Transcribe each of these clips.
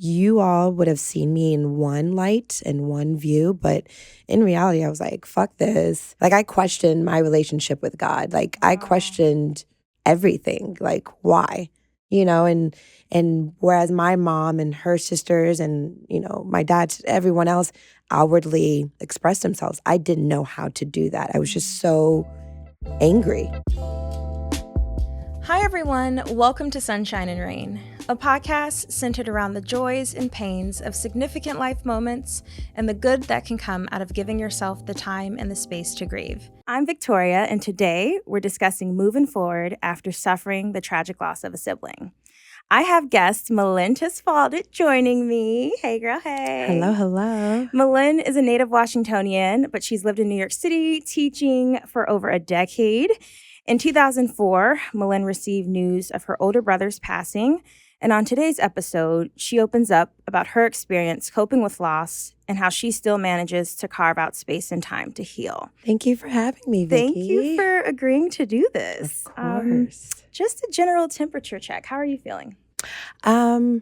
you all would have seen me in one light and one view, but in reality, I was like, fuck this. Like, I questioned my relationship with God. Like, I questioned everything. Like, why? And whereas my mom and her sisters and, my dad, everyone else outwardly expressed themselves, I didn't know how to do that. I was just so angry. Hi, everyone. Welcome to Sunshine and Rain, a podcast centered around the joys and pains of significant life moments and the good that can come out of giving yourself the time and the space to grieve. I'm Victoria, and today we're discussing moving forward after suffering the tragic loss of a sibling. I have guest Millen Tesfaldet joining me. Hey, girl, hey. Hello, hello. Millen is a native Washingtonian, but she's lived in New York City teaching for over a decade. In 2004, Millen received news of her older brother's passing, and on today's episode, she opens up about her experience coping with loss and how she still manages to carve out space and time to heal. Thank you for having me, Vicky. Thank you for agreeing to do this. Of course. Just a general temperature check. How are you feeling? A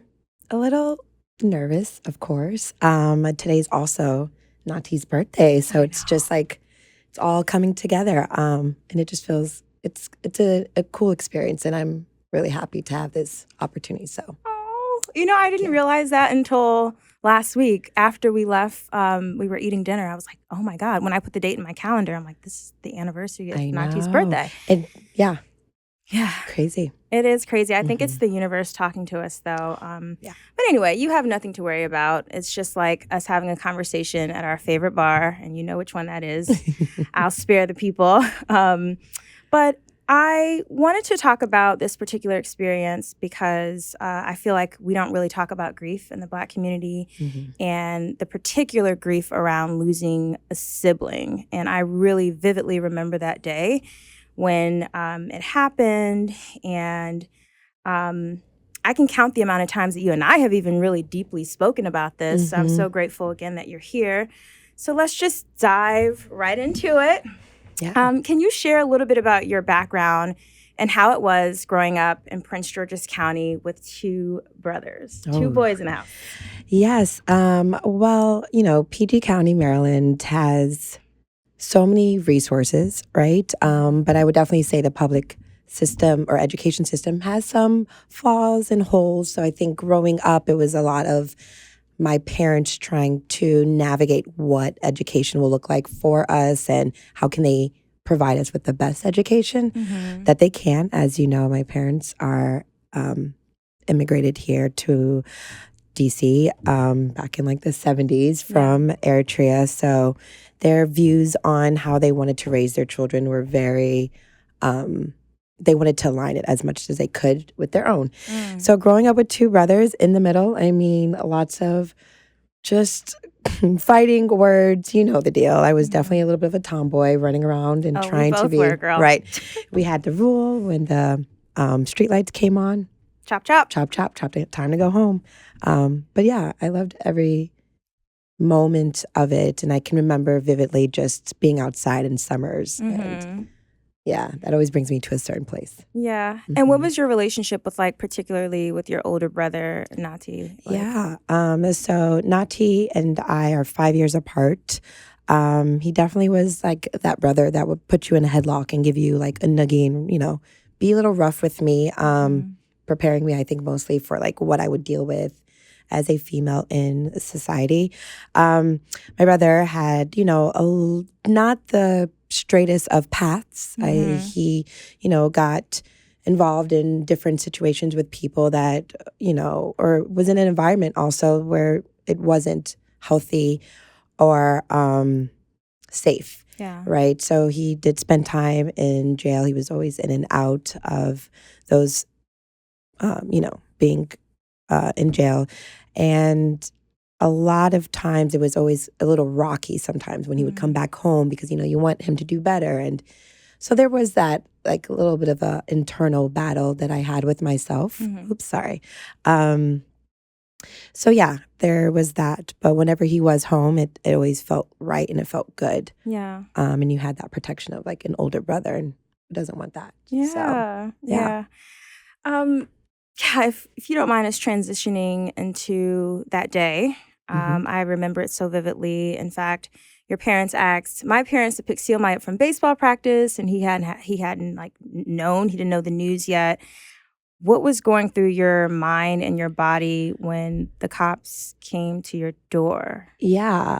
little nervous, of course. Today's also Nati's birthday, so it's just like it's all coming together. And it just feels it's a cool experience, and I'm really happy to have this opportunity. So, I didn't realize that until last week after we left. We were eating dinner. I was like, oh my God! When I put the date in my calendar, I'm like, this is the anniversary of Nati's birthday. And yeah, crazy. It is crazy. I think it's the universe talking to us, though. But anyway, you have nothing to worry about. It's just like us having a conversation at our favorite bar, and you know which one that is. I'll spare the people. But I wanted to talk about this particular experience because I feel like we don't really talk about grief in the Black community and the particular grief around losing a sibling. And I really vividly remember that day when it happened, and I can count the amount of times that you and I have even really deeply spoken about this. So I'm so grateful again that you're here. So let's just dive right into it. Yeah. Can you share a little bit about your background and how it was growing up in Prince George's County with two brothers, two boys in the house? Yes. Well, PG County, Maryland has so many resources, right? But I would definitely say the public system or education system has some flaws and holes. So I think growing up, it was a lot of my parents trying to navigate what education will look like for us and how can they provide us with the best education that they can. As you know, my parents are immigrated here to DC back in like the 70s from Eritrea. So their views on how they wanted to raise their children were very, they wanted to align it as much as they could with their own. So growing up with two brothers in the middle, I mean, lots of just fighting words, you know the deal. I was definitely a little bit of a tomboy running around and trying to be girl. Right. We had the rule when the street lights came on. Chop, chop. Chop, chop, chop. Time to go home. But yeah, I loved every moment of it. And I can remember vividly just being outside in summers. And yeah, that always brings me to a certain place. Yeah. And what was your relationship with, like, particularly with your older brother, Nati? Yeah. So Nati and I are 5 years apart. He definitely was like that brother that would put you in a headlock and give you like a nuggie and, be a little rough with me, preparing me, I think, mostly for like what I would deal with as a female in society. My brother had, not the straightest of paths. He got involved in different situations with people that, or was in an environment also where it wasn't healthy or safe. Yeah. Right. So he did spend time in jail. He was always in and out of those, being in jail. And a lot of times it was always a little rocky sometimes when he would come back home because, you want him to do better. And so there was that like a little bit of a internal battle that I had with myself. Oops, sorry. So yeah, there was that. But whenever he was home, it always felt right and it felt good. Yeah. And you had that protection of like an older brother, and who doesn't want that? Yeah. So, yeah. Yeah, if you don't mind us transitioning into that day, I remember it so vividly. In fact, your parents asked my parents to pick Seal up from baseball practice, and he hadn't like known, he didn't know the news yet. What was going through your mind and your body when the cops came to your door? Yeah.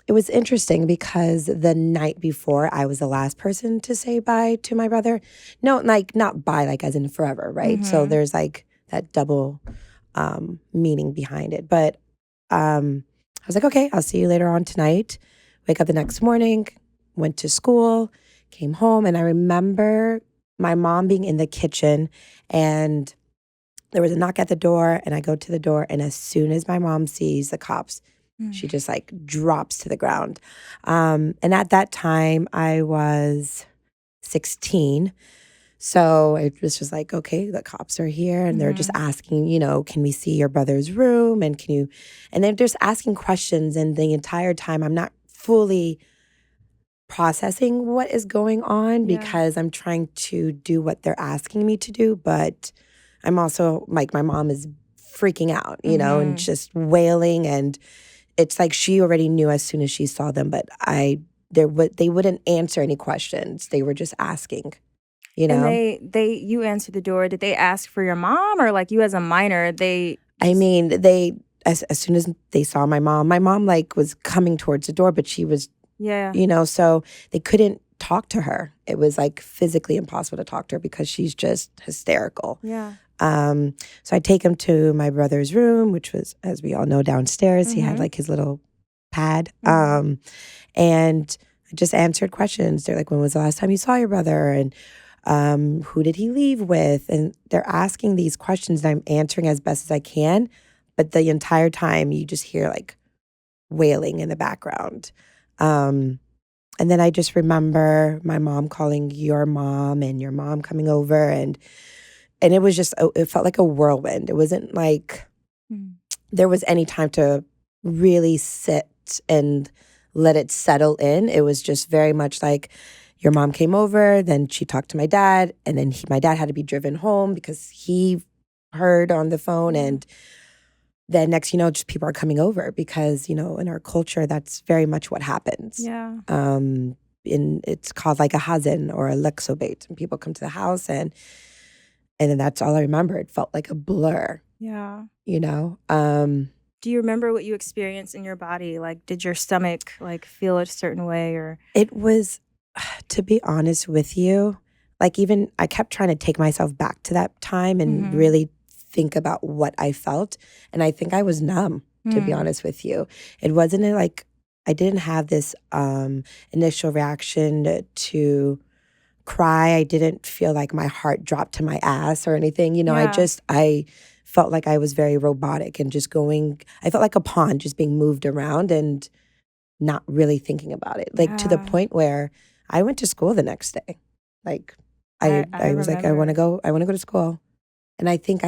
It was interesting because the night before, I was the last person to say bye to my brother. No, like not bye, like as in forever, right? So there's like that double meaning behind it. But I was like, okay, I'll see you later on tonight. Wake up the next morning, went to school, came home, and I remember my mom being in the kitchen, and there was a knock at the door, and I go to the door, and as soon as my mom sees the cops, she just like drops to the ground. And at that time, I was 16. So it was just like, okay, the cops are here and they're just asking, can we see your brother's room? And and they're just asking questions. And the entire time, I'm not fully processing what is going on because I'm trying to do what they're asking me to do. But I'm also like, my mom is freaking out, and just wailing. And it's like she already knew as soon as she saw them, but they wouldn't answer any questions. They were just asking. And you answered the door. Did they ask for your mom, or like you as a minor? I mean, they as soon as they saw my mom like was coming towards the door, but she was, so they couldn't talk to her. It was like physically impossible to talk to her because she's just hysterical. Yeah. So I take him to my brother's room, which was, as we all know, downstairs. He had like his little pad, and I just answered questions. They're like, "When was the last time you saw your brother?" And who did he leave with? And they're asking these questions, and I'm answering as best as I can. But the entire time, you just hear like wailing in the background. And then I just remember my mom calling your mom and your mom coming over, and it was just, it felt like a whirlwind. It wasn't like there was any time to really sit and let it settle in. It was just very much like, your mom came over, then she talked to my dad, and then my dad had to be driven home because he heard on the phone. And then next, just people are coming over because, in our culture, that's very much what happens. Yeah. It's called like a hazin or a lexobate, and people come to the house, and then that's all I remember. It felt like a blur. Yeah. Do you remember what you experienced in your body? Like, did your stomach like feel a certain way, or? It was, to be honest with you, like even I kept trying to take myself back to that time and really think about what I felt. And I think I was numb, to be honest with you. It wasn't like, I didn't have this initial reaction to cry. I didn't feel like my heart dropped to my ass or anything. I felt like I was very robotic and just I felt like a pawn just being moved around and not really thinking about it. Like to the point where I went to school the next day. Like I was like, I want to go to school. And I think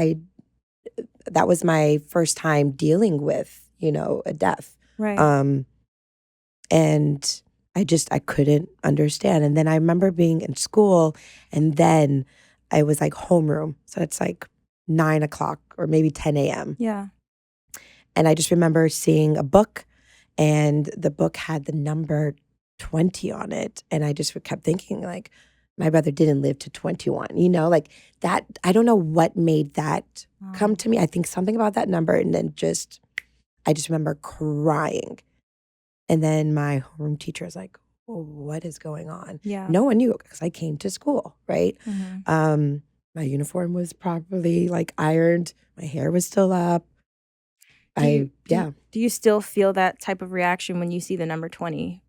that was my first time dealing with, a death. Right. And I couldn't understand. And then I remember being in school, and then I was like homeroom. So it's like 9 o'clock or maybe 10 a.m. Yeah. And I just remember seeing a book, and the book had the number 20 on it. And I just kept thinking, like, my brother didn't live to 21, like that. I don't know what made that come to me. I think something about that number. And then I just remember crying. And then my homeroom teacher was like, oh, what is going on? Yeah. No one knew because I came to school, right? Mm-hmm. My uniform was properly like ironed. My hair was still up. Do you still feel that type of reaction when you see the number 20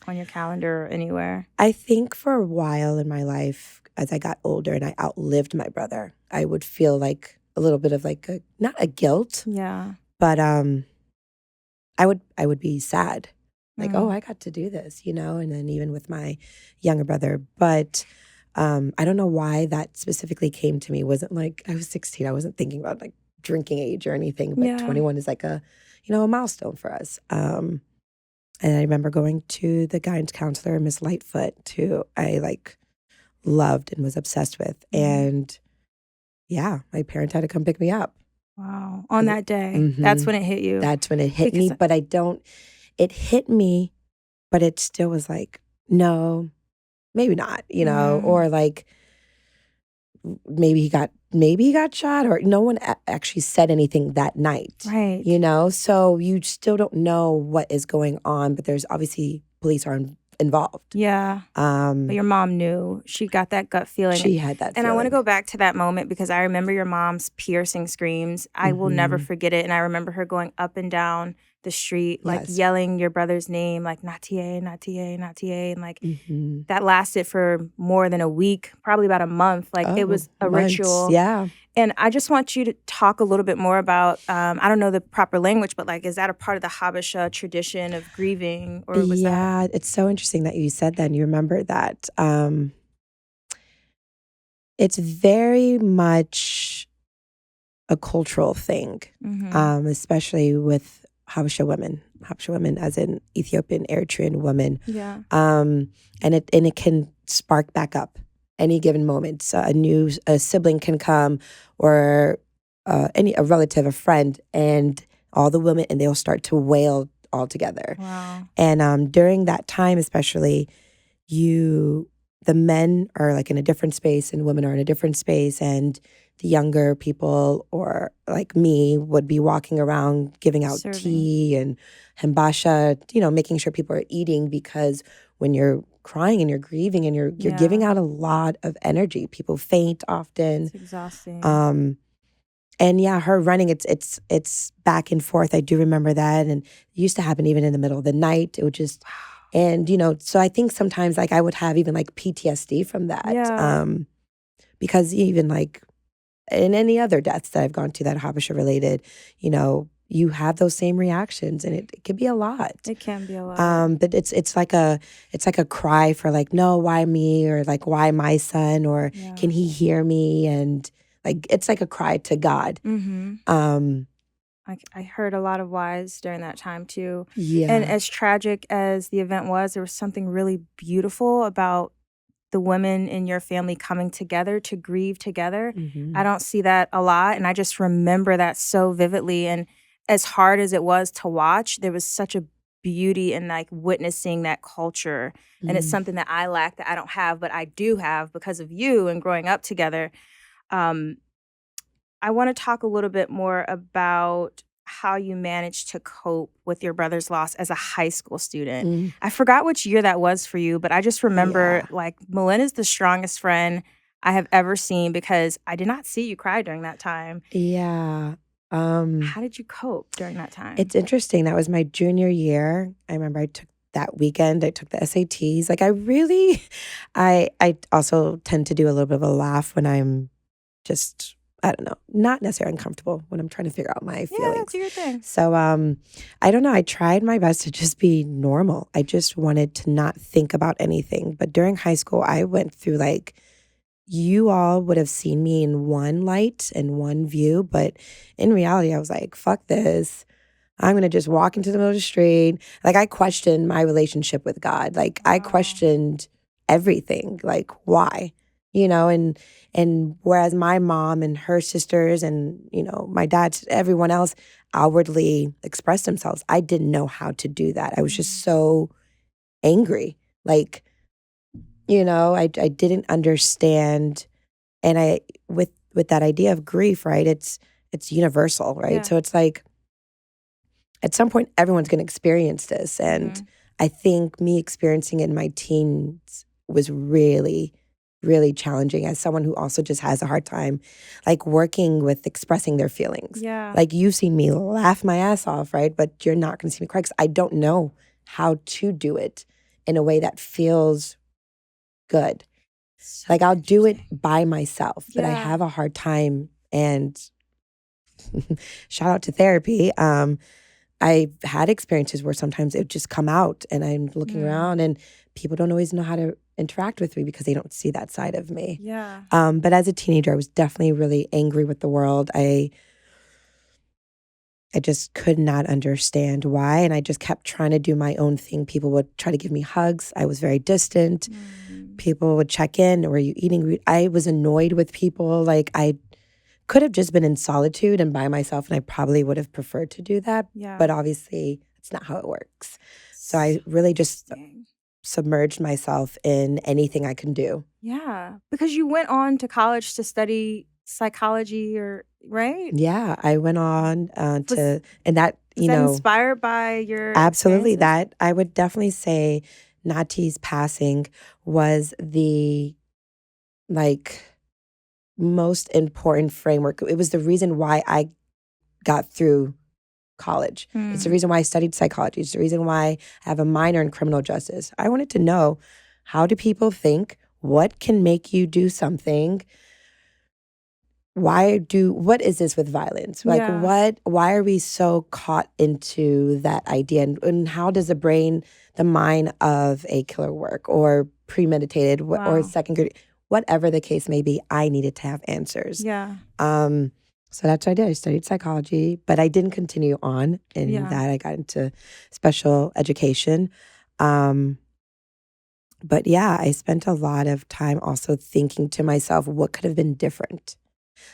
on your calendar or anywhere? I think for a while in my life, as I got older and I outlived my brother, I would feel like a little bit of like not a guilt. Yeah. But I would be sad. Like, oh, I got to do this, and then even with my younger brother. But I don't know why that specifically came to me. It wasn't like I was 16. I wasn't thinking about like drinking age or anything. But 21 is like a milestone for us. And I remember going to the guidance counselor, Miss Lightfoot, who I like loved and was obsessed with. And yeah, my parents had to come pick me up. Wow. On that day, that's when it hit you. That's when it hit me, but it hit me, but it still was like, no, maybe not, or like maybe he got shot, or no one actually said anything that night. Right. So you still don't know what is going on, but there's obviously police are involved. Yeah. But your mom knew. She got that gut feeling. She had that feeling. And I want to go back to that moment because I remember your mom's piercing screams. I will never forget it. And I remember her going up and down the street, like yelling your brother's name, like Nati, Nati, Nati. And like that lasted for more than a week, probably about a month. Like it was a ritual. Yeah. And I just want you to talk a little bit more about, I don't know the proper language, but like, is that a part of the Habesha tradition of grieving? Or was that? It's so interesting that you said that and you remember that. It's very much a cultural thing, especially with Habesha women as in Ethiopian, Eritrean women. Yeah. And it can spark back up any given moment. So a sibling can come, or a relative, a friend, and all the women, and they'll start to wail all together. Wow. And during that time, especially, the men are like in a different space, and women are in a different space, and the younger people, or like me, would be walking around giving out tea and Habesha, making sure people are eating, because when you're crying and you're grieving and you're giving out a lot of energy, people faint often. It's exhausting. And her running, it's back and forth. I do remember that, and it used to happen even in the middle of the night. It would just, and so I think sometimes like I would have even like PTSD from that, because even like in any other deaths that I've gone to that Habesha related, you have those same reactions, and it can be a lot. It can be a lot. But it's like a cry for like, no, why me, or like, why my son, or can he hear me? And like it's like a cry to God. I heard a lot of whys during that time too. Yeah. And as tragic as the event was, there was something really beautiful about the women in your family coming together to grieve together. I don't see that a lot, and I just remember that so vividly. And as hard as it was to watch, there was such a beauty in like witnessing that culture. And it's something that I lack, that I don't have, but I do have because of you and growing up together. I want to talk a little bit more about how you managed to cope with your brother's loss as a high school student. I forgot which year that was for you, but I just remember like Millen is the strongest friend I have ever seen, because I did not see you cry during that time. Yeah. How did you cope during that time? It's interesting. That was my junior year. I remember I took that weekend, I took the SATs. Like I also tend to do a little bit of a laugh when I'm just, I don't know, not necessarily uncomfortable, when I'm trying to figure out my feelings. Yeah, that's your thing. So I don't know. I tried my best to just be normal. I just wanted to not think about anything. But during high school, I went through like, you all would have seen me in one light and one view, but in reality, I was like, fuck this. I'm going to just walk into the middle of the street. Like I questioned my relationship with God. Like I questioned everything. Like why? And whereas my mom and her sisters and, my dad, everyone else outwardly expressed themselves, I didn't know how to do that. I was just so angry. Like, I didn't understand. And I, with that idea of grief, right, it's universal, right? Yeah. So it's like, at some point, everyone's going to experience this. And I think me experiencing it in my teens was really, really challenging, as someone who also just has a hard time, like working with expressing their feelings. Yeah. Like you've seen me laugh my ass off, right? But you're not going to see me cry, because I don't know how to do it in a way that feels good. So like I'll do it by myself, but I have a hard time. And shout out to therapy. I've had experiences where sometimes it would just come out, and I'm looking around and people don't always know how to interact with me because they don't see that side of me. Yeah. But as a teenager, I was definitely really angry with the world. I just could not understand why, and I just kept trying to do my own thing. People would try to give me hugs. I was very distant. People would check in, were you eating? I was annoyed with people. Like could have just been in solitude and by myself, and I probably would have preferred to do that. Yeah. But obviously, it's not how it works. So I really just submerged myself in anything I can do. Yeah, because you went on to college to study psychology, right? Yeah, I went on to, and that, Was that inspired by your absolutely, experiences? that I would definitely say Nati's passing was the most important framework. It was the reason why I got through college. It's the reason why I studied psychology. It's the reason why I have a minor in criminal justice. I wanted to know, how do people think? What can make you do something? What is this with violence? Why are we so caught into that idea? And how does the mind of a killer work, or premeditated, or second degree, whatever the case may be? I needed to have answers. Yeah. So that's what I did. I studied psychology, but I didn't continue on in that. I got into special education. But yeah, I spent a lot of time also thinking to myself, what could have been different?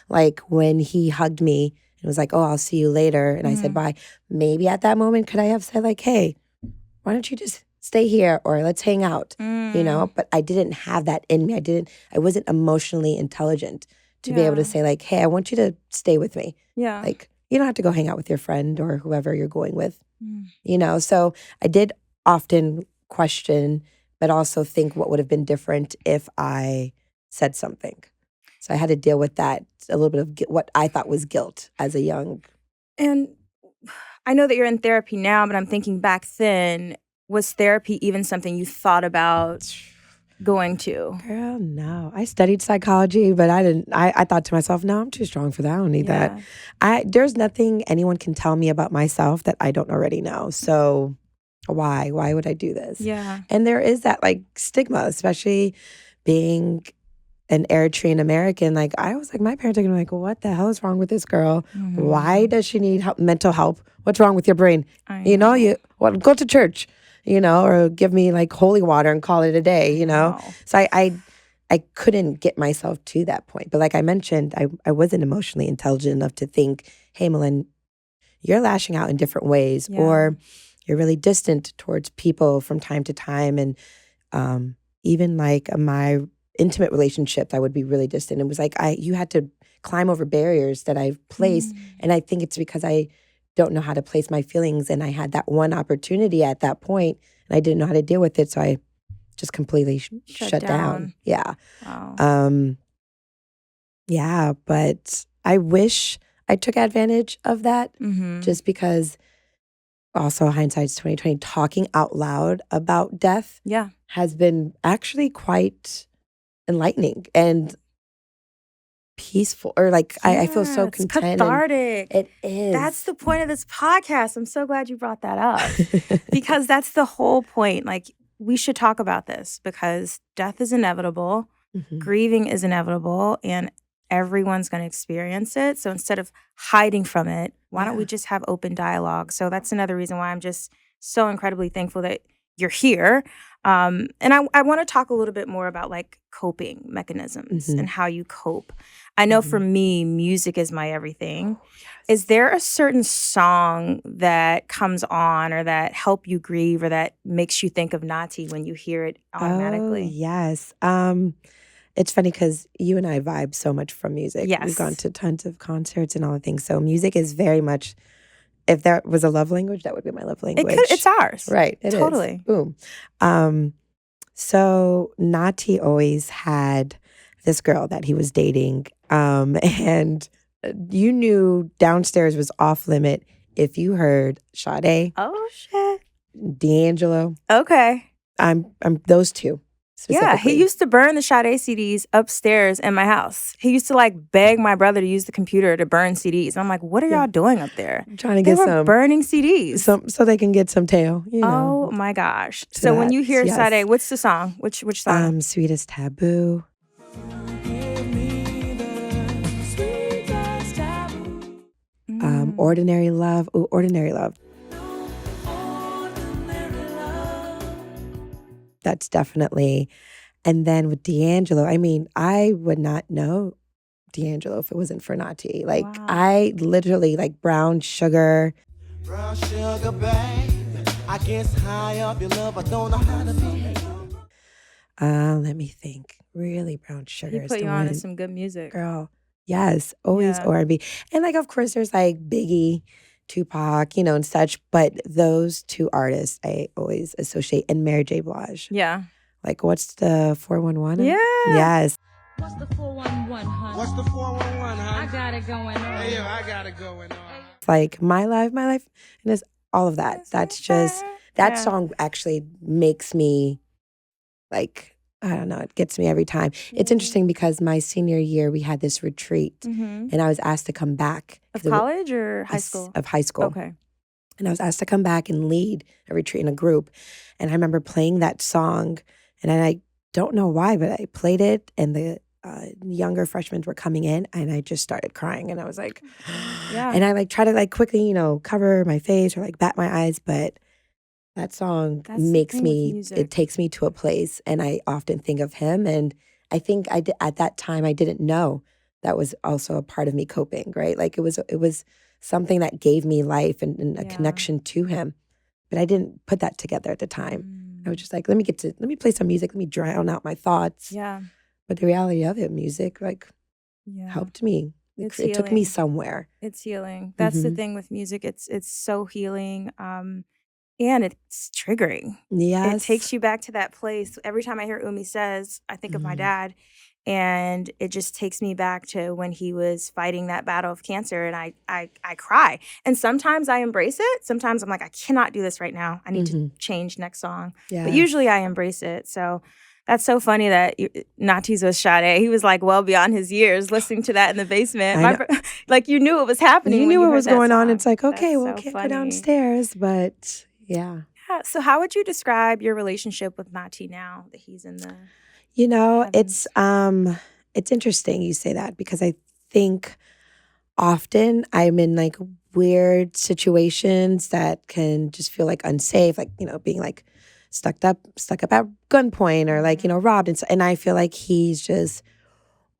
Like when he hugged me and was like, oh, I'll see you later. And I said, bye. Maybe at that moment, could I have said like, hey, why don't you just stay here, or let's hang out, But I didn't have that in me. I wasn't emotionally intelligent to be able to say like, hey, I want you to stay with me. Yeah. Like, you don't have to go hang out with your friend or whoever you're going with, So I did often question, but also think what would have been different if I said something. So I had to deal with that, a little bit of what I thought was guilt as a young. And I know that you're in therapy now, but I'm thinking back then, was therapy even something you thought about going to? Girl, no. I studied psychology, but I didn't. I thought to myself, no, I'm too strong for that. I don't need that. There's nothing anyone can tell me about myself that I don't already know. So why would I do this? Yeah. And there is that like stigma, especially being an Eritrean American. Like I was like, my parents are gonna be like, what the hell is wrong with this girl? Why does she need mental help? What's wrong with your brain? Go to church, or give me like holy water and call it a day, So I couldn't get myself to that point. But like I mentioned, I wasn't emotionally intelligent enough to think, hey, Millen, you're lashing out in different ways, or you're really distant towards people from time to time. And even like my intimate relationships, I would be really distant. It was like you had to climb over barriers that I've placed. And I think it's because I don't know how to place my feelings. And I had that one opportunity at that point, and I didn't know how to deal with it. So I just completely shut down. Yeah. Wow. Yeah, but I wish I took advantage of that, just because also hindsight's 2020, talking out loud about death has been actually quite enlightening and peaceful, or like I feel so content. Cathartic. It is. That's the point of this podcast. I'm so glad you brought that up because that's the whole point. Like, we should talk about this because death is inevitable, grieving is inevitable, and everyone's going to experience it. So instead of hiding from it, why don't we just have open dialogue? So that's another reason why I'm just so incredibly thankful that you're here. And I want to talk a little bit more about like coping mechanisms and how you cope. I know for me, music is my everything. Is there a certain song that comes on or that help you grieve or that makes you think of Nati when you hear it automatically? Oh, yes. It's funny because you and I vibe so much from music. Yes. We've gone to tons of concerts and all the things. So music is very much, if there was a love language, that would be my love language. It's ours. Right. It totally. Is. Boom. So Nati always had this girl that he was dating. And you knew downstairs was off limit if you heard Sade. Oh, shit. D'Angelo. Okay. I'm those two. Yeah, he used to burn the Sade CDs upstairs in my house. He used to like beg my brother to use the computer to burn CDs. And I'm like, what are y'all doing up there? I'm trying to get some burning CDs, so they can get some tail. Oh my gosh! So when you hear Sade, what's the song? Which song? Sweetest Taboo. Ordinary Love. Ooh, Ordinary Love. That's definitely. And then with D'Angelo, I mean, I would not know D'Angelo if it wasn't for Nati. Like, Wow. I literally, like, Brown Sugar. Brown sugar, babe. I guess high up your love, I don't know how to behave. Let me think. Really, Brown Sugar He is put the you on to one. some good music. Girl, yes, always Yeah. R&B. And, like, of course, there's, like, Biggie, Tupac, and such. But those two artists I always associate, and Mary J. Blige. Yeah. Like, what's the 411? Yeah. Yes. What's the 411, hun? What's the 411, huh? I got it going on. Hey, yo, I got it going on. It's like my life, and it's all of that. That's just, that song actually makes me, like, I don't know, it gets me every time. It's interesting because my senior year, we had this retreat, Mm-hmm. and I was asked to come back. Of college or high school? Of high school. Okay. And I was asked to come back and lead a retreat in a group. And I remember playing that song, and I don't know why, but I played it, and the younger freshmen were coming in, and I just started crying, and I was like, Yeah. and I like try to like quickly, cover my face or like bat my eyes, but that song That's the makes thing with me, music. it takes me to a place, and I often think of him. And I think at that time I didn't know that was also a part of me coping, right? Like it was something that gave me life and a Yeah. connection to him, but I didn't put that together at the time. I was just like, let me play some music, let me drown out my thoughts. Yeah. But the reality of it, music like Yeah. helped me. It's It took me healing. somewhere. It's healing. That's the thing with music. It's so healing. And it's triggering. Yes. It takes you back to that place. Every time I hear Umi Says, I think of my dad. And it just takes me back to when he was fighting that battle of cancer. And I cry. And sometimes I embrace it. Sometimes I'm like, I cannot do this right now. I need to change next song. But usually I embrace it. So that's so funny that Nati's with Sade. He was like well beyond his years listening to that in the basement. Like you knew it was happening. You when knew you what heard was that going on. song. It's like, okay, That's well, so can't go funny. downstairs, but yeah. Yeah. So how would you describe your relationship with Nati now that he's in the It's heavens? it's interesting you say that, because I think often I'm in like weird situations that can just feel like unsafe, like, being like stuck up at gunpoint or like, robbed. And I feel like he's just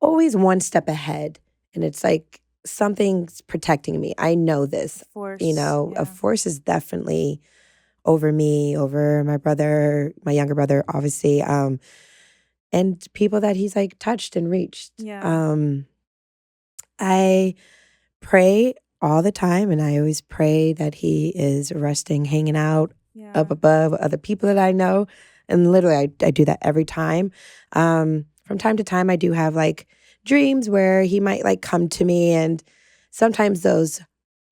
always one step ahead. And it's like something's protecting me. I know this. Force. A force is definitely over me, over my brother, my younger brother, obviously, and people that he's like touched and reached. Yeah. I pray all the time, and I always pray that he is resting, hanging out up above other people that I know. And literally, I do that every time. From time to time, I do have like dreams where he might like come to me, and sometimes those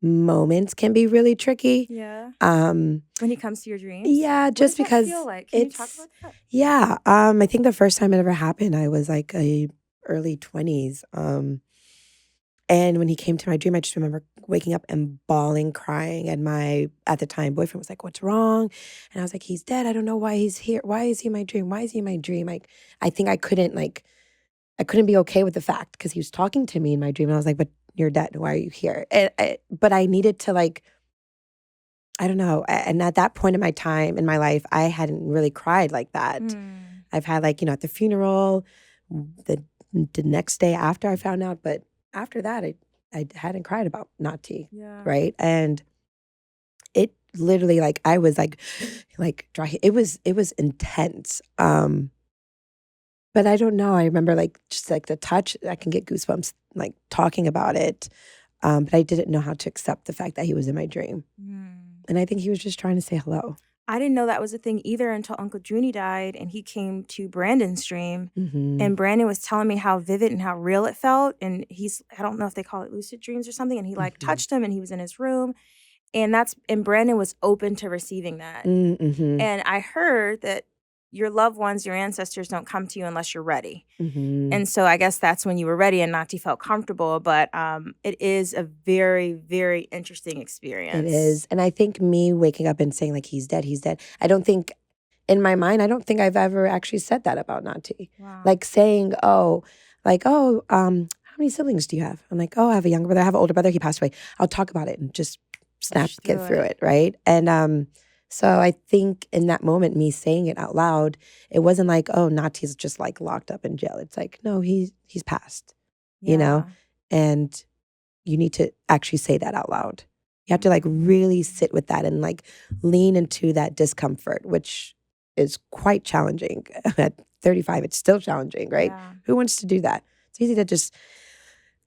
moments can be really tricky. Yeah. When he comes to your dreams? Yeah, What just does that because feel like? Can you talk about that? Yeah. I think the first time it ever happened, I was like early 20s. And when he came to my dream, I just remember waking up and bawling, crying. And my, at the time, boyfriend was like, "What's wrong?" And I was like, "He's dead. I don't know why he's here. Why is he in my dream? Why is he in my dream?" I think I couldn't be okay with the fact, because he was talking to me in my dream. And I was like, "But you're dead. Why are you here?" But I needed to I don't know. And at that point in my time, in my life, I hadn't really cried like that. I've had at the funeral, the next day after I found out. But after that, I hadn't cried about Nati, right? And it literally, I was dry. It was intense. But I don't know. I remember just the touch. I can get goosebumps talking about it. But I didn't know how to accept the fact that he was in my dream. And I think he was just trying to say hello. I didn't know that was a thing either until Uncle Junie died and he came to Brandon's dream. And Brandon was telling me how vivid and how real it felt. And I don't know if they call it lucid dreams or something. And he touched him and he was in his room. And Brandon was open to receiving that. And I heard that your loved ones, your ancestors don't come to you unless you're ready. And so I guess that's when you were ready and Nati felt comfortable. But it is a very, very interesting experience. It is. And I think me waking up and saying he's dead, I don't think, in my mind, I don't think I've ever actually said that about Nati. Wow. Saying, how many siblings do you have? I'm like, "Oh, I have a younger brother, I have an older brother, he passed away. I'll talk about it," and just get through it, right? And so I think in that moment, me saying it out loud, it wasn't "Oh, Nati's just locked up in jail." It's no, he's passed. you know? And you need to actually say that out loud. You have to like really sit with that and like lean into that discomfort, which is quite challenging. At 35, it's still challenging, right? Yeah. Who wants to do that? It's easy to just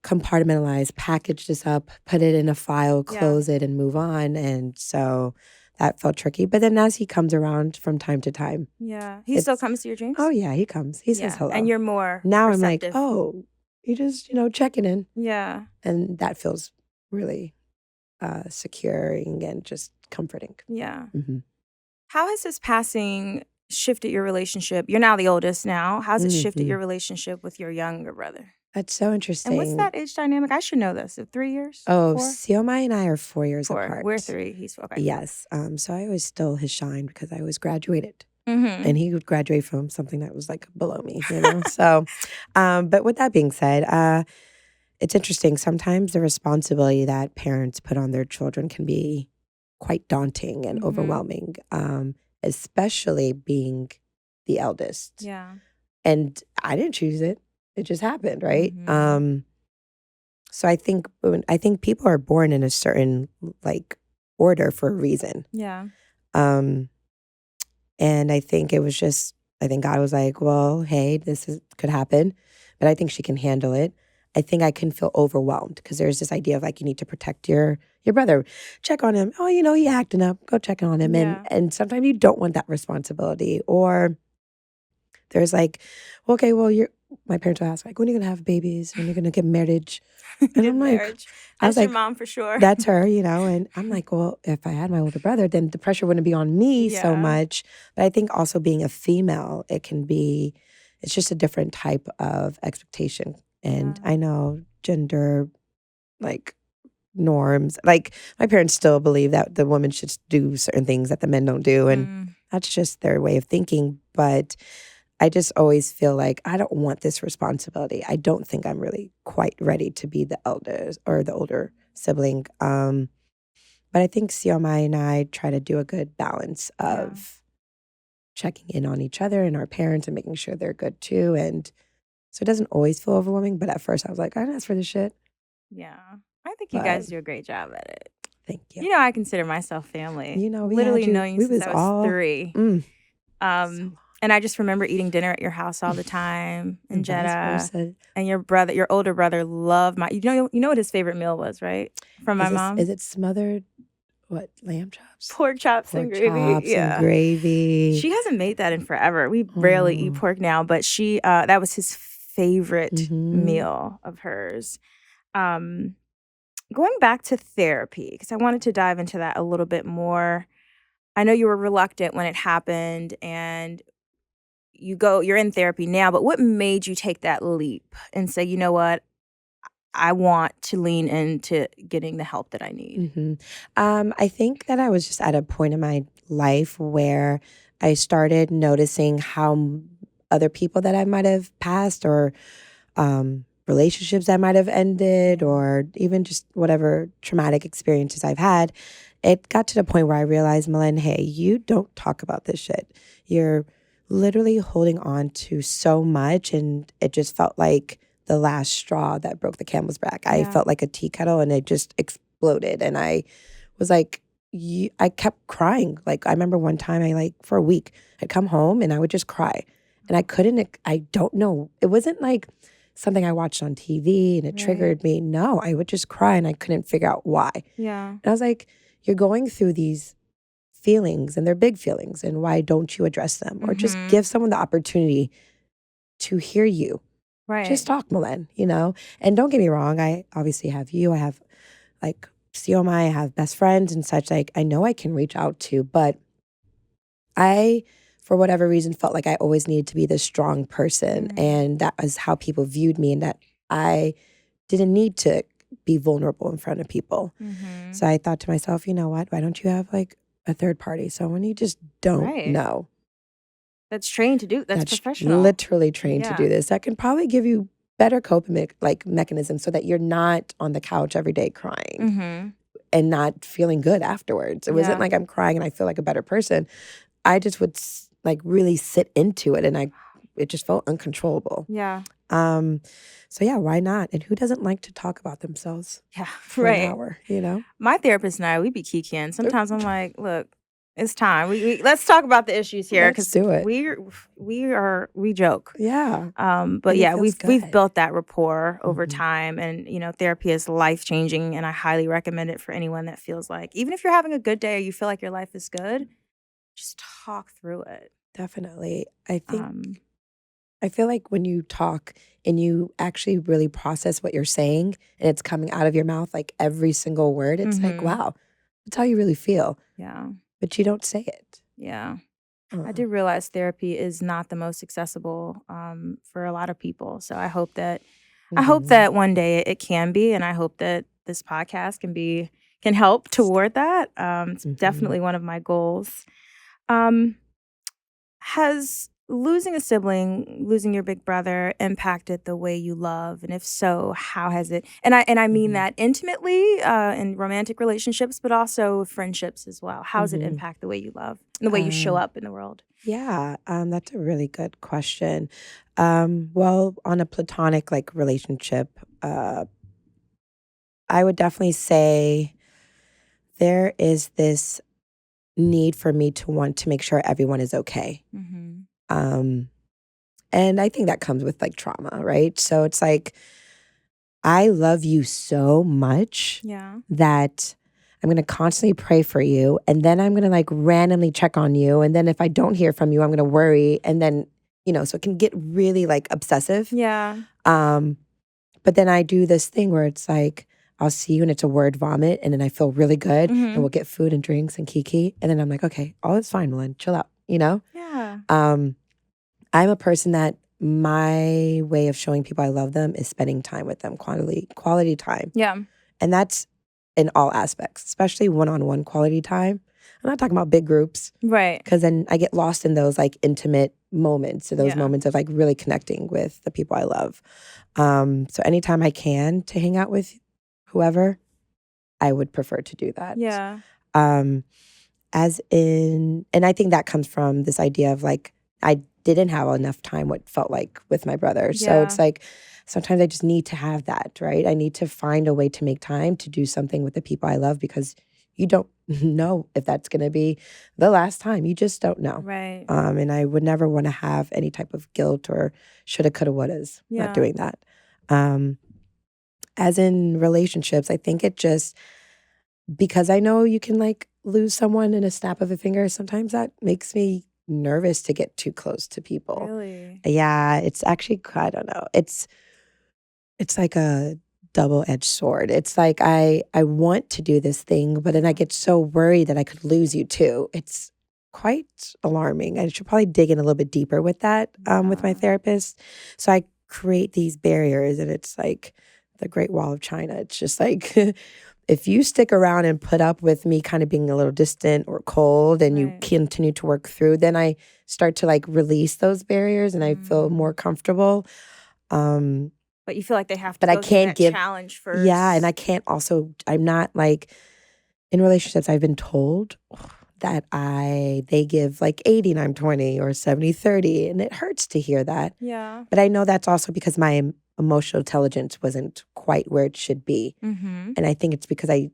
compartmentalize, package this up, put it in a file, close it, and move on. And so that felt tricky. But then as he comes around from time to time. Yeah. He still comes to your dreams? Oh, yeah, he comes. He says hello. And you're more now receptive. I'm like, oh, you just, checking in. Yeah. And that feels really securing and just comforting. Yeah. Mm-hmm. How has this passing shifted your relationship? You're now the oldest now. How's it shifted your relationship with your younger brother? That's so interesting. And what's that age dynamic? I should know this. 3 years? Oh, 4? Siomai and I are 4 years apart. We're 3. He's 4. Okay. Yes. So I always stole his shine because I was graduated. Mm-hmm. And he would graduate from something that was like below me, So, but with that being said, it's interesting. Sometimes the responsibility that parents put on their children can be quite daunting and overwhelming, especially being the eldest. Yeah. And I didn't choose it. It just happened, right? So I think people are born in a certain like order for a reason. Yeah. And I think it was just, I think God was like, well, hey, could happen, but I think she can handle it. I think I can feel overwhelmed because there's this idea of like, you need to protect your brother, check on him. Oh, he acting up, go check on him. Yeah. And sometimes you don't want that responsibility. Or there's like, okay, well, my parents will ask like, when are you going to have babies? When are you going to get married? And I'm like, marriage. I was That's your like, mom for sure. That's her, and I'm like, well, if I had my older brother, then the pressure wouldn't be on me so much. But I think also being a female, it's just a different type of expectation. And I know gender, like, norms, like my parents still believe that the woman should do certain things that the men don't do. And that's just their way of thinking. But I just always feel like I don't want this responsibility. I don't think I'm really quite ready to be the eldest or the older sibling. But I think Siomai and I try to do a good balance of checking in on each other and our parents and making sure they're good too. And so it doesn't always feel overwhelming. But at first I was like, I didn't ask for this shit. Yeah. I think you guys do a great job at it. Thank you. I consider myself family. We literally knowing you since I was 3. And I just remember eating dinner at your house all the time in Jeddah. And your older brother loved you know what his favorite meal was, right? From my mom? Is it smothered, lamb chops? Pork chops and gravy. And gravy. She hasn't made that in forever. We rarely eat pork now, but she that was his favorite meal of hers. Going back to therapy, because I wanted to dive into that a little bit more. I know you were reluctant when it happened, and you're in therapy now, but what made you take that leap and say, you know what, I want to lean into getting the help that I need? I think that I was just at a point in my life where I started noticing how other people that I might have passed or relationships that might have ended or even just whatever traumatic experiences I've had, it got to the point where I realized, Millen, hey, you don't talk about this shit. You're literally holding on to so much, and it just felt like the last straw that broke the camel's back. I felt like a tea kettle, and it just exploded. And I was like, I kept crying. Like, I remember one time for a week, I'd come home and I would just cry. And I don't know. It wasn't like something I watched on TV and it triggered me. No, I would just cry and I couldn't figure out why. Yeah. And I was like, you're going through these feelings and they're big feelings, and why don't you address them or just give someone the opportunity to hear you? Right. Just talk, Millen, And don't get me wrong, I obviously have you. I have like Siomai, I have best friends and such. Like, I know I can reach out to, but I, for whatever reason, felt like I always needed to be this strong person. And that was how people viewed me, and that I didn't need to be vulnerable in front of people. So I thought to myself, you know what? Why don't you have like a third party, someone you just don't know. That's trained to do. That's professional. Literally trained to do this. That can probably give you better coping mechanisms so that you're not on the couch every day crying and not feeling good afterwards. It wasn't like I'm crying and I feel like a better person. I just would like really sit into it, and it just felt uncontrollable. Yeah. So yeah, why not? And who doesn't like to talk about themselves Yeah, for an hour, My therapist and I, we be kikiing. Sometimes I'm like, look, it's time. Let's talk about the issues here Let's do it. We joke. Yeah. But And it yeah, feels we've good. built that rapport over time, and therapy is life changing, and I highly recommend it for anyone that feels like, even if you're having a good day or you feel like your life is good, just talk through it. Definitely. I feel like when you talk and you actually really process what you're saying and it's coming out of your mouth, like every single word, it's like, wow, that's how you really feel. Yeah. But you don't say it. Yeah. I do realize therapy is not the most accessible for a lot of people. So I hope that one day it can be, and I hope that this podcast can help toward that. It's definitely one of my goals. Has losing a sibling, losing your big brother, impacted the way you love? And if so, how has it? And I mean that intimately in romantic relationships, but also friendships as well. How does it impact the way you love and the way you show up in the world? Yeah, that's a really good question. Well, on a platonic like relationship, I would definitely say there is this need for me to want to make sure everyone is okay. And I think that comes with like trauma, right? So it's like, I love you so much that I'm going to constantly pray for you. And then I'm going to like randomly check on you. And then if I don't hear from you, I'm going to worry. And then, so it can get really like obsessive. Yeah. But then I do this thing where it's like, I'll see you and it's a word vomit. And then I feel really good. And we'll get food and drinks and kiki. And then I'm like, okay, all is fine, Millen. Chill out, Yeah. I'm a person that my way of showing people I love them is spending time with them, quality time. Yeah. And that's in all aspects, especially one-on-one quality time. I'm not talking about big groups. Right. Because then I get lost in those like intimate moments, or those moments of like really connecting with the people I love. So anytime I can to hang out with whoever, I would prefer to do that. Yeah. And I think that comes from this idea of like, I didn't have enough time, what felt like, with my brother. So it's like, sometimes I just need to have that, right? I need to find a way to make time to do something with the people I love, because you don't know if that's going to be the last time. You just don't know. Right. And I would never want to have any type of guilt or shoulda, coulda, wouldas, not doing that. As in relationships, I think it just, because I know you can like lose someone in a snap of a finger, sometimes that makes me nervous to get too close to people. Really? Yeah, it's actually, I don't know. It's like a double-edged sword. It's like I want to do this thing, but then I get so worried that I could lose you too. It's quite alarming. I should probably dig in a little bit deeper with that with my therapist. So I create these barriers, and it's like the Great Wall of China. It's just like, if you stick around and put up with me kind of being a little distant or cold, and you continue to work through, then I start to like release those barriers and I feel more comfortable. But you feel like they have to but go I through can't that give challenge first. Yeah, and I can't also, I'm not like, in relationships I've been told that they give like 80-20 or 70-30, and it hurts to hear that. Yeah. But I know that's also because my emotional intelligence wasn't quite where it should be. And I think it's because I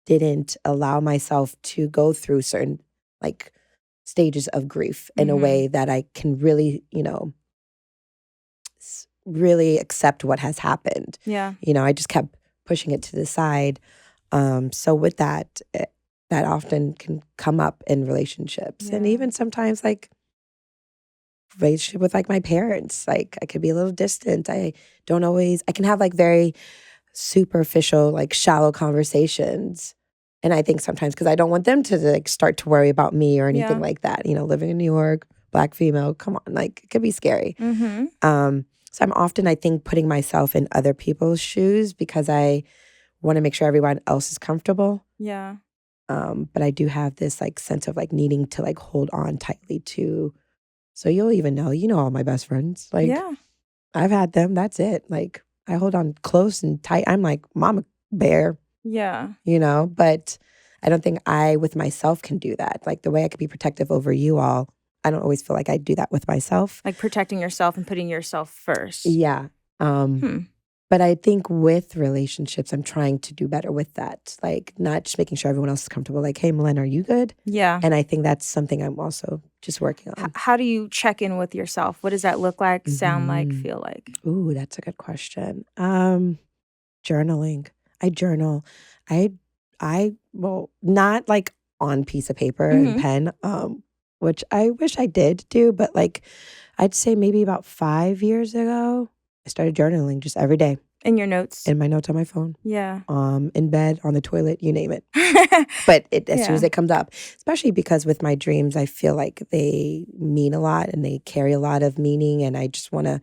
didn't allow myself to go through certain like stages of grief in a way that I can really, really accept what has happened. Yeah. I just kept pushing it to the side. So with that, that often can come up in relationships. And even sometimes like relationship with like my parents, like I could be a little distant. I can have like very superficial, like shallow conversations. And I think sometimes because I don't want them to like start to worry about me or anything like that. Living in New York, Black female, come on, like it could be scary. So I'm often, I think, putting myself in other people's shoes because I want to make sure everyone else is comfortable. Yeah. But I do have this like sense of like needing to like hold on tightly to. So you'll even know, all my best friends. Like, I've had them. That's it. Like, I hold on close and tight. I'm like mama bear. Yeah. But I don't think I with myself can do that. Like the way I could be protective over you all, I don't always feel like I do that with myself. Like protecting yourself and putting yourself first. Yeah. But I think with relationships, I'm trying to do better with that. Like not just making sure everyone else is comfortable. Like, hey, Millen, are you good? Yeah. And I think that's something I'm also just working on. How do you check in with yourself? What does that look like, sound like, feel like? Ooh, that's a good question. Journaling. I journal. Well, not like on piece of paper and pen, which I wish I did do, but like I'd say maybe about 5 years ago, I started journaling just every day. In your notes? In my notes on my phone. Yeah. In bed, on the toilet, you name it. But as soon as it comes up, especially because with my dreams, I feel like they mean a lot and they carry a lot of meaning, and I just want to,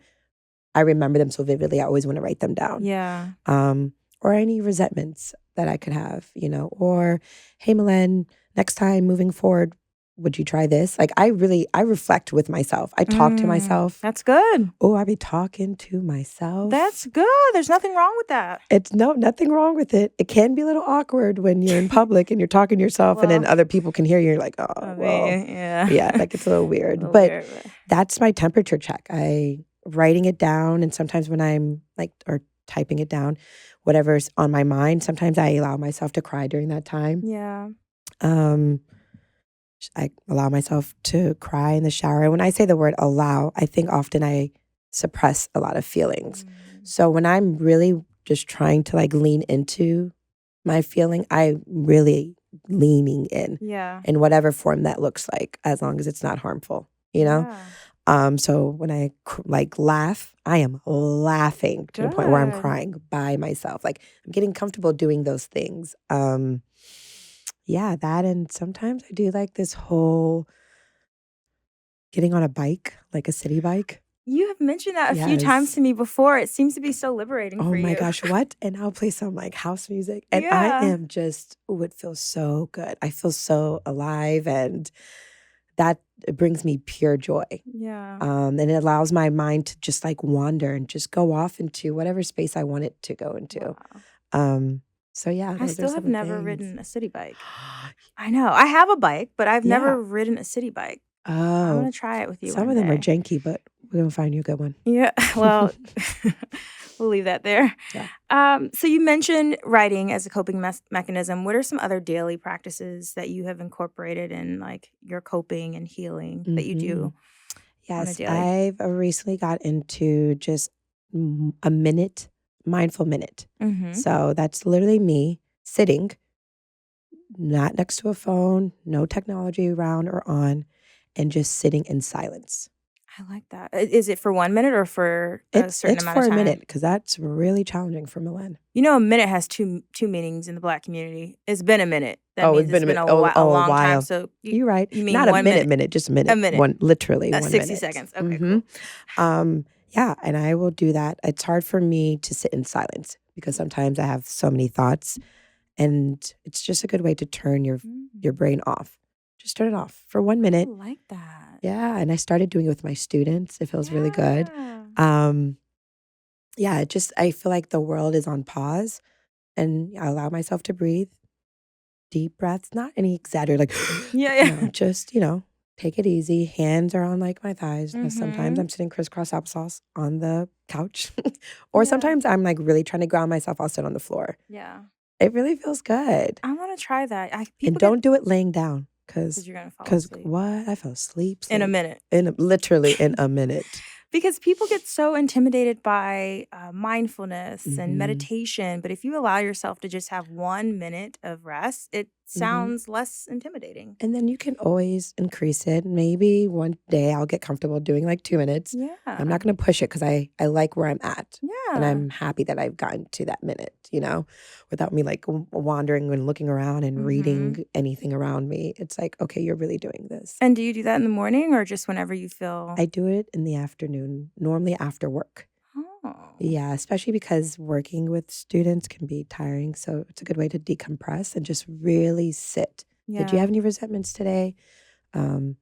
I remember them so vividly, I always want to write them down. Yeah. Or any resentments that I could have, or, hey, Millen, next time moving forward, would you try this? Like I reflect with myself. I talk to myself. That's good. Oh, I be talking to myself. That's good. There's nothing wrong with that. It's nothing wrong with it. It can be a little awkward when you're in public and you're talking to yourself and then other people can hear you. You're like, yeah, like it's a little weird. But that's my temperature check. I writing it down, and sometimes when I'm like, or typing it down, whatever's on my mind, sometimes I allow myself to cry during that time. Yeah. I allow myself to cry in the shower. And when I say the word allow, I think often I suppress a lot of feelings. So when I'm really just trying to like lean into my feeling, I'm really leaning in. Yeah. In whatever form that looks like, as long as it's not harmful, Yeah. So when I like laugh, I am laughing to the point where I'm crying by myself. Like I'm getting comfortable doing those things. Yeah, that, and sometimes I do like this whole getting on a bike, like a city bike. You have mentioned that a few times to me before. It seems to be so liberating for you. Oh my gosh, what? And I'll play some like house music. And I am just, it feels so good. I feel so alive, and that it brings me pure joy. Yeah. And it allows my mind to just like wander and just go off into whatever space I want it to go into. Wow. So yeah, I still have never ridden a city bike. I know. I have a bike, but I've never ridden a city bike. Oh. I'm going to try it with you. Some of them are janky, but we're going to find you a good one. Yeah. Well, we'll leave that there. Yeah. So you mentioned writing as a coping mechanism. What are some other daily practices that you have incorporated in like your coping and healing that you do? Yes, I've recently got into just a mindful minute. So that's literally me sitting, not next to a phone, no technology around or on, and just sitting in silence. I like that. Is it for 1 minute or for a certain amount of time? It's for a minute, because that's really challenging for Millen. You know, a minute has two meanings in the Black community. It's been a minute. That means it's been a long time. So you're right. You mean not a 1 minute, just a minute. A minute. Literally 1 60 minute. seconds. Okay, cool. Yeah, and I will do that. It's hard for me to sit in silence because sometimes I have so many thoughts, and it's just a good way to turn your brain off. Just turn it off for 1 minute. I like that. Yeah, and I started doing it with my students. It feels really good. Yeah, I feel like the world is on pause, and I allow myself to breathe. Deep breaths, not any exaggerated, like, just, take it easy. Hands are on like my thighs. Sometimes I'm sitting crisscross applesauce on the couch. Or sometimes I'm like really trying to ground myself. I'll sit on the floor. Yeah. It really feels good. I want to try that. And don't do it laying down. Because you're going to fall asleep. What? I fell asleep. In a minute. Literally in a minute. Because people get so intimidated by mindfulness and meditation. But if you allow yourself to just have 1 minute of rest, it sounds less intimidating. And then you can always increase it. Maybe one day I'll get comfortable doing like 2 minutes. Yeah. I'm not going to push it because I like where I'm at. Yeah. And I'm happy that I've gotten to that minute, without me like wandering and looking around and reading anything around me. It's like, okay, you're really doing this. And do you do that in the morning or just whenever you feel? I do it in the afternoon, normally after work. Oh. Yeah, especially because working with students can be tiring. So it's a good way to decompress and just really sit. Yeah. Did you have any resentments today? And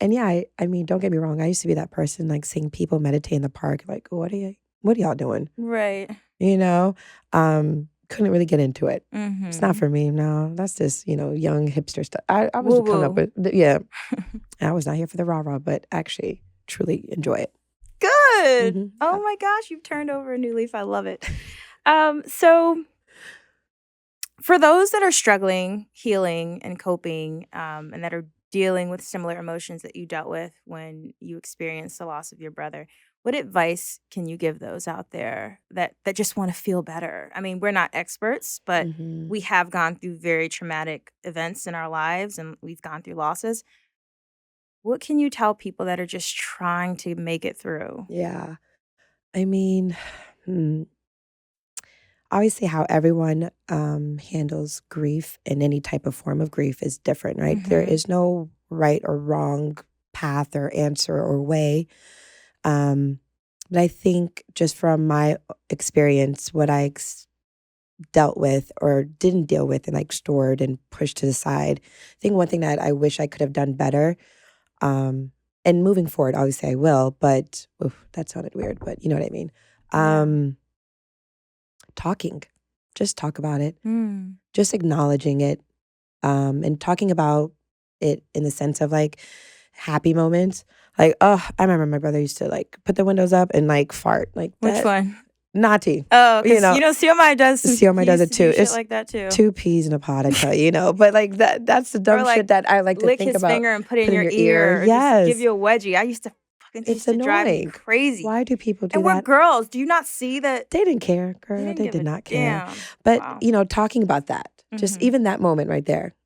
yeah, I mean, don't get me wrong. I used to be that person like seeing people meditate in the park. Like, what are y'all doing? Right. Couldn't really get into it. It's not for me. No, that's just, young hipster stuff. I was coming up with, I was not here for the rah-rah, but actually truly enjoy it. Good. Mhm. Oh my gosh, you've turned over a new leaf. I love it. So for those that are struggling, healing, and coping, and that are dealing with similar emotions that you dealt with when you experienced the loss of your brother, what advice can you give those out there that just want to feel better? I mean, we're not experts, but Mhm. we have gone through very traumatic events in our lives and we've gone through losses. What can you tell people that are just trying to make it through? Yeah. I mean, obviously how everyone handles grief and any type of form of grief is different, right? There Mhm. is no right or wrong path or answer or way. But I think just from my experience, what I dealt with or didn't deal with and like stored and pushed to the side, I think one thing that I wish I could have done better, and moving forward, obviously I will, but oof, that sounded weird, but you know what I mean. Yeah. Talking, just talk about it, Mm. just acknowledging it, and talking about it in the sense of like happy moments. Like, oh, I remember my brother used to like put the windows up and like fart like Which that. one? Nati, Oh, you because know, Siomai does Siomai he does used it to do too. shit It's like that too. 2 peas in a pod, I tell you, but like that's the dumb Or like shit that I like to lick think his about. finger and put it in Put in your your ear. ear or just give Yes. you a wedgie. I used to It's drive me annoying. crazy. Why do people do And we're that? girls. Do you not see that? They didn't care, They girl. didn't They give did a not care. damn. But, Wow. talking about that, just Mhm. even that moment right there,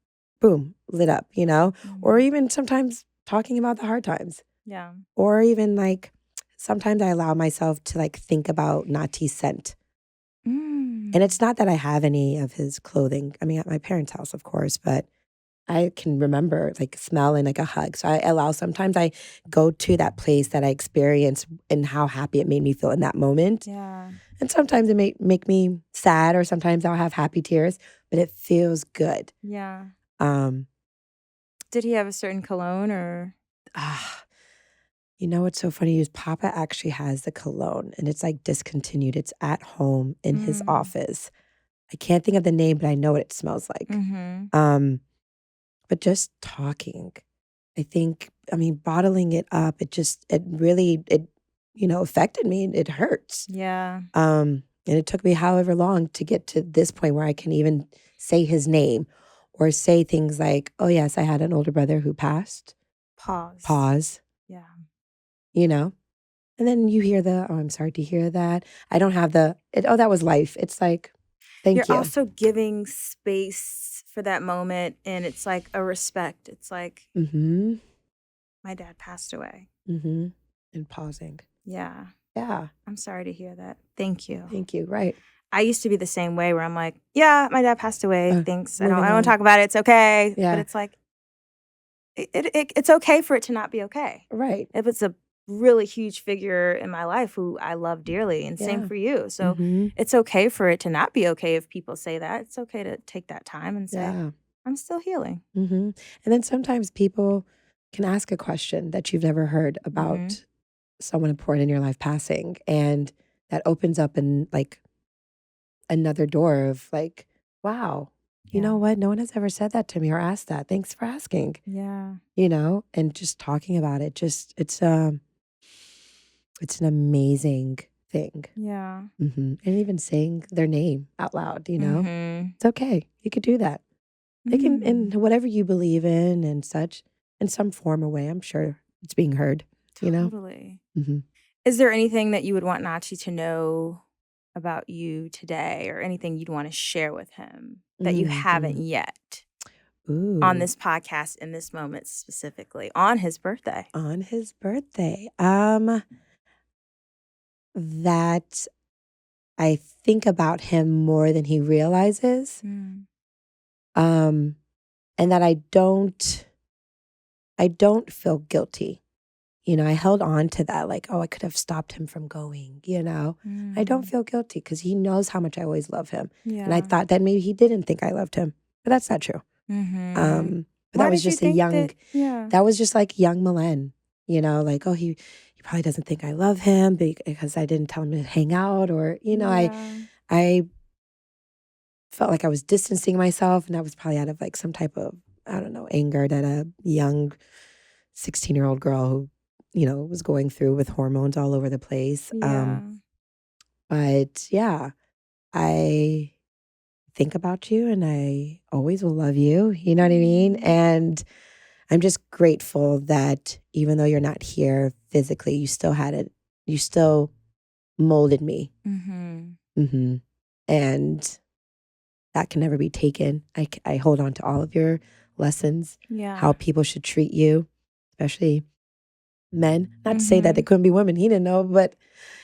boom, lit up, or Mhm. even sometimes talking about the hard times. Yeah. Or even like sometimes I allow myself to like think about Nati's scent. And it's not that I have any of his clothing. I mean, at my parents' house, of course, but I can remember like smell and like a hug. So I allow sometimes I go to that place that I experienced and how happy it made me feel in that moment. Yeah. And sometimes it may make me sad or sometimes I'll have happy tears, but it feels good. Yeah. Um, Did he have a certain cologne or? What's so funny is Papa actually has the cologne and it's like discontinued. It's at home in his office. I can't think of the name, but I know what it smells like. Mm-hmm. But just talking, I think, I mean, bottling it up, it really, affected me. It hurts. Yeah. And it took me however long to get to this point where I can even say his name or say things like, oh, yes, I had an older brother who passed. Pause. Yeah. And then you hear oh, I'm sorry to hear that. I don't have that was life. It's like, thank You're you. also giving space for that moment, and it's like a respect. It's like, my dad passed away. And pausing. Yeah. Yeah. I'm sorry to hear that. Thank you. Thank you. Right. I used to be the same way where I'm like, yeah, my dad passed away. Thanks. I don't moving on. talk about it. It's okay. Yeah. But it's like, it's okay for it to not be okay. Right. If it's a really huge figure in my life who I love dearly, and same for you. So it's okay for it to not be okay if people say that. It's okay to take that time and say, I'm still healing. And then sometimes people can ask a question that you've never heard about someone important in your life passing. And that opens up like another door of like, wow, you know what? No one has ever said that to me or asked that. Thanks for asking. Yeah. And just talking about it, it's an amazing thing. Yeah. And even saying their name out loud, it's okay. You could do that. It can, in whatever you believe in and such, in some form or way, I'm sure it's being heard, Totally. Is there anything that you would want Nati to know about you today, or anything you'd want to share with him that you haven't yet on this podcast in this moment, specifically on his birthday? On his birthday. That I think about him more than he realizes. And that I don't feel guilty. I held on to that, like, oh, I could have stopped him from going, I don't feel guilty because he knows how much I always love him. Yeah. And I thought that maybe he didn't think I loved him, but that's not true. But that was just that was just like young Millen, like, oh, he probably doesn't think I love him because I didn't tell him to hang out, or, I felt like I was distancing myself, and that was probably out of like some type of, I don't know, anger that a young 16-year-old girl who, was going through with hormones all over the place. Yeah. But yeah, I think about you and I always will love you. You know what I mean? And I'm just grateful that even though you're not here physically, you still had it. You still molded me. And that can never be taken. I hold on to all of your lessons, how people should treat you, especially men. Not to say that they couldn't be women. He didn't know, but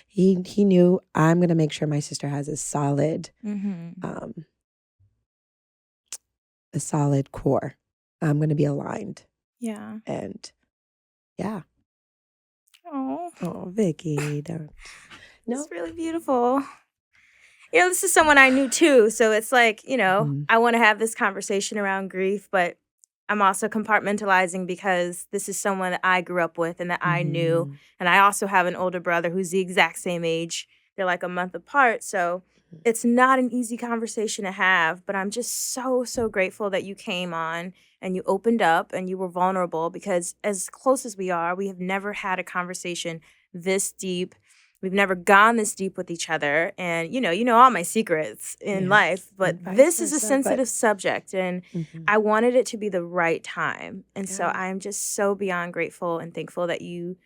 he knew I'm going to make sure my sister has a solid core. I'm going to be aligned. Yeah. And yeah. Oh, Vicky, don't. No. It's really beautiful. This is someone I knew too. So it's like, I want to have this conversation around grief, but I'm also compartmentalizing because this is someone that I grew up with and that I knew. And I also have an older brother who's the exact same age. They're like a month apart. So it's not an easy conversation to have, but I'm just so, so grateful that you came on and you opened up and you were vulnerable, because as close as we are, we have never had a conversation this deep. We've never gone this deep with each other. And, you know all my secrets in life, but this is a sensitive subject and I wanted it to be the right time. And so I'm just so beyond grateful and thankful that you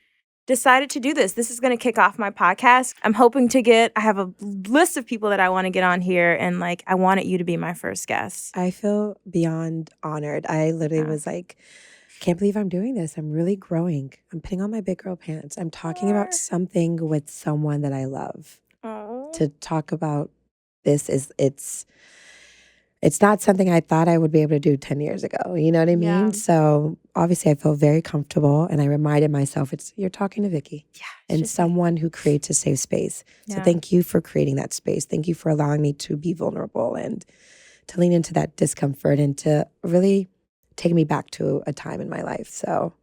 decided to do this. This is going to kick off my podcast. I'm hoping I have a list of people that I want to get on here, and I wanted you to be my first guest. I feel beyond honored. I literally was like, can't believe I'm doing this. I'm really growing. I'm putting on my big girl pants. I'm talking about something with someone that I love. To talk about this it's not something I thought I would be able to do 10 years ago. You know what I mean? Yeah. So obviously I feel very comfortable, and I reminded myself you're talking to Vicky. Yeah. And someone who creates a safe space. So thank you for creating that space. Thank you for allowing me to be vulnerable and to lean into that discomfort and to really take me back to a time in my life. So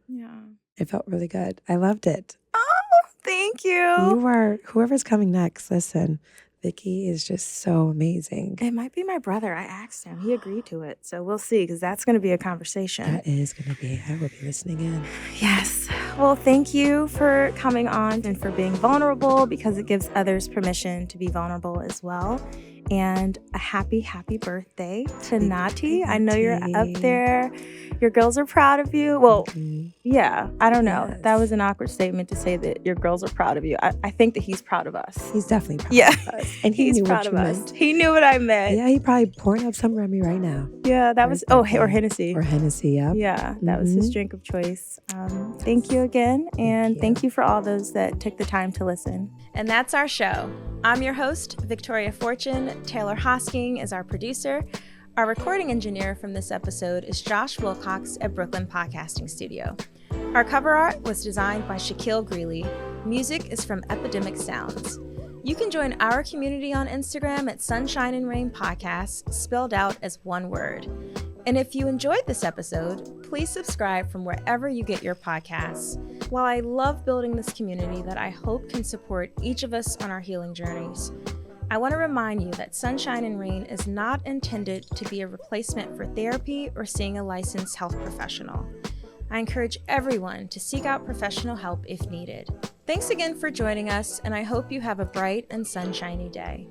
it felt really good. I loved it. Oh, thank you. Whoever's coming next, listen, Vicky is just so amazing. It might be my brother. I asked him. He agreed to it. So we'll see, because that's going to be a conversation. That is going to be. I will be listening in. Yes. Well, thank you for coming on and for being vulnerable, because it gives others permission to be vulnerable as well. And a happy, happy birthday to Nati. I know you're up there. Your girls are proud of you. Well, yeah, I don't know. Yes. That was an awkward statement to say that your girls are proud of you. I think that he's proud of us. He's definitely proud of us. And he he's knew proud what of you us. meant. He knew what I meant. Yeah, he probably pouring up some on me right now. Yeah, that was, or Hennessy. Or Hennessy, yeah. Yeah, that was his drink of choice. Thank you again. And thank you for all those that took the time to listen. And that's our show. I'm your host, Victoria Fortune. Taylor Hosking is our producer. Our recording engineer from this episode is Josh Wilcox at Brooklyn Podcasting Studio. Our cover art was designed by Shaquille Greeley. Music is from Epidemic Sounds. You can join our community on Instagram at Sunshine and Rain Podcasts, spelled out as one word. And if you enjoyed this episode, please subscribe from wherever you get your podcasts. While I love building this community that I hope can support each of us on our healing journeys, I want to remind you that Sunshine and Rain is not intended to be a replacement for therapy or seeing a licensed health professional. I encourage everyone to seek out professional help if needed. Thanks again for joining us, and I hope you have a bright and sunshiny day.